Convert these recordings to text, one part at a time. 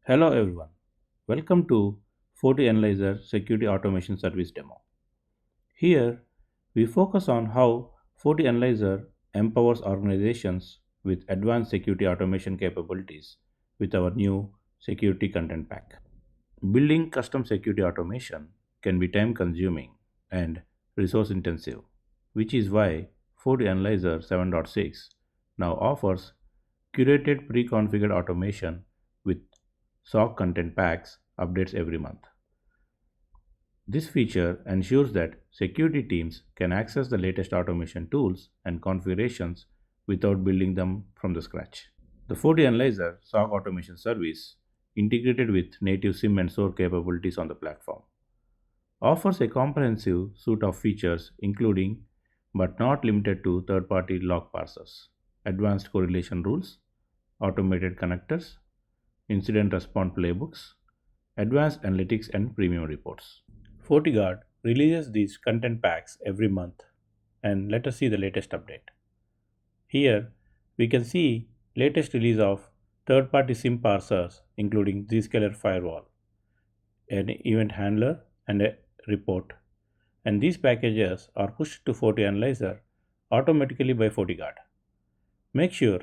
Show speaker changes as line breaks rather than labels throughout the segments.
Hello everyone, welcome to FortiAnalyzer Security Automation Service Demo. Here, we focus on how FortiAnalyzer empowers organizations with advanced security automation capabilities with our new security content pack. Building custom security automation can be time consuming and resource intensive, which is why FortiAnalyzer 7.6 now offers curated pre-configured automation with SOC content packs updates every month. This feature ensures that security teams can access the latest automation tools and configurations without building them from the scratch. The FortiAnalyzer SOC automation service, integrated with native SIM and SOAR capabilities on the platform, offers a comprehensive suite of features including but not limited to third-party log parsers, advanced correlation rules, automated connectors, incident response playbooks, advanced analytics and premium reports. FortiGuard releases these content packs every month, and let us see the latest update. Here we can see latest release of third-party SIM parsers including Zscaler firewall, an event handler and a report, and these packages are pushed to FortiAnalyzer automatically by FortiGuard. Make sure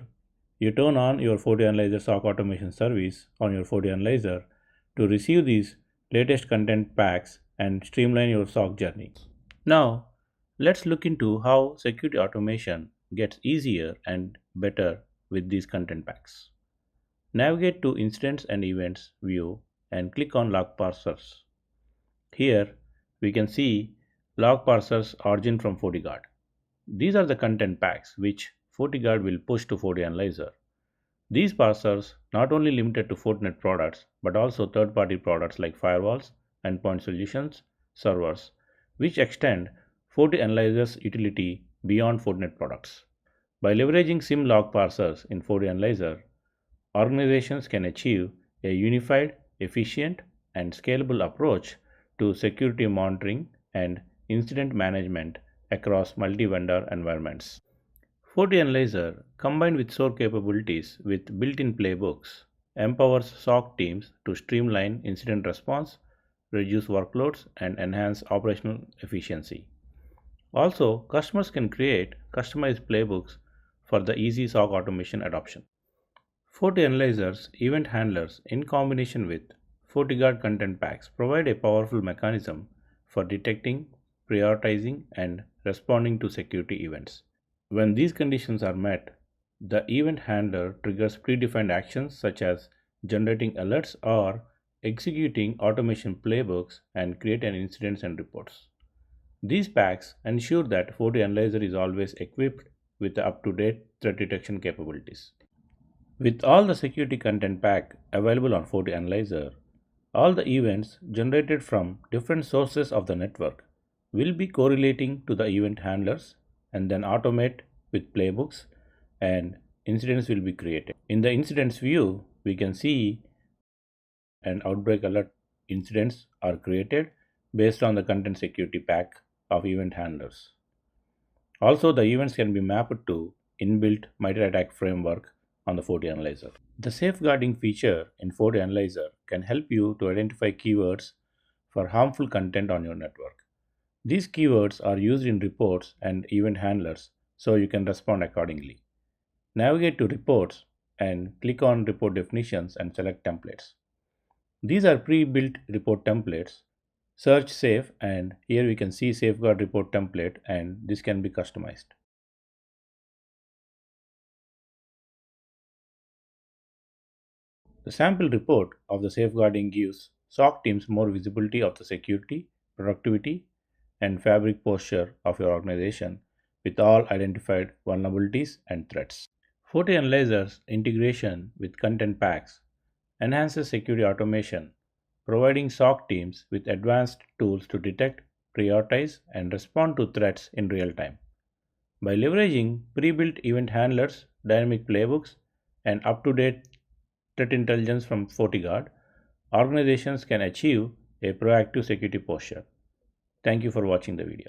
you turn on your FortiAnalyzer SOC automation service on your FortiAnalyzer to receive these latest content packs and streamline your SOC journey. Now, let's look into how security automation gets easier and better with these content packs. Navigate to Incidents and Events view and click on Log Parsers. Here, we can see log parsers origin from FortiGuard. These are the content packs which FortiGuard will push to FortiAnalyzer. These parsers not only limited to Fortinet products but also third-party products like firewalls, endpoint solutions, servers, which extend FortiAnalyzer's utility beyond Fortinet products. By leveraging SIM log parsers in FortiAnalyzer, organizations can achieve a unified, efficient, and scalable approach to security monitoring and incident management across multi-vendor environments. FortiAnalyzer, combined with SOAR capabilities with built-in playbooks, empowers SOC teams to streamline incident response, reduce workloads, and enhance operational efficiency. Also, customers can create customized playbooks for the easy SOC automation adoption. FortiAnalyzer's event handlers, in combination with FortiGuard content packs, provide a powerful mechanism for detecting, prioritizing, and responding to security events. When these conditions are met, the event handler triggers predefined actions such as generating alerts or executing automation playbooks and creating incidents and reports. These packs ensure that FortiAnalyzer is always equipped with up-to-date threat detection capabilities. With all the security content pack available on FortiAnalyzer, all the events generated from different sources of the network will be correlating to the event handlers and then automate with playbooks, and incidents will be created. In the incidents view, we can see an outbreak alert incidents are created based on the content security pack of event handlers. Also, the events can be mapped to inbuilt MITRE-ATT&CK framework on the FortiAnalyzer. The safeguarding feature in FortiAnalyzer can help you to identify keywords for harmful content on your network. These keywords are used in reports and event handlers, so you can respond accordingly. Navigate to Reports and click on Report Definitions and select Templates. These are pre-built report templates. Search Safe, and here we can see Safeguard Report Template, and this can be customized. The sample report of the safeguarding gives SOC teams more visibility of the security, productivity, and fabric posture of your organization with all identified vulnerabilities and threats. FortiAnalyzer's integration with content packs enhances security automation, providing SOC teams with advanced tools to detect, prioritize, and respond to threats in real time. By leveraging pre-built event handlers, dynamic playbooks, and up-to-date threat intelligence from FortiGuard, organizations can achieve a proactive security posture. Thank you for watching the video.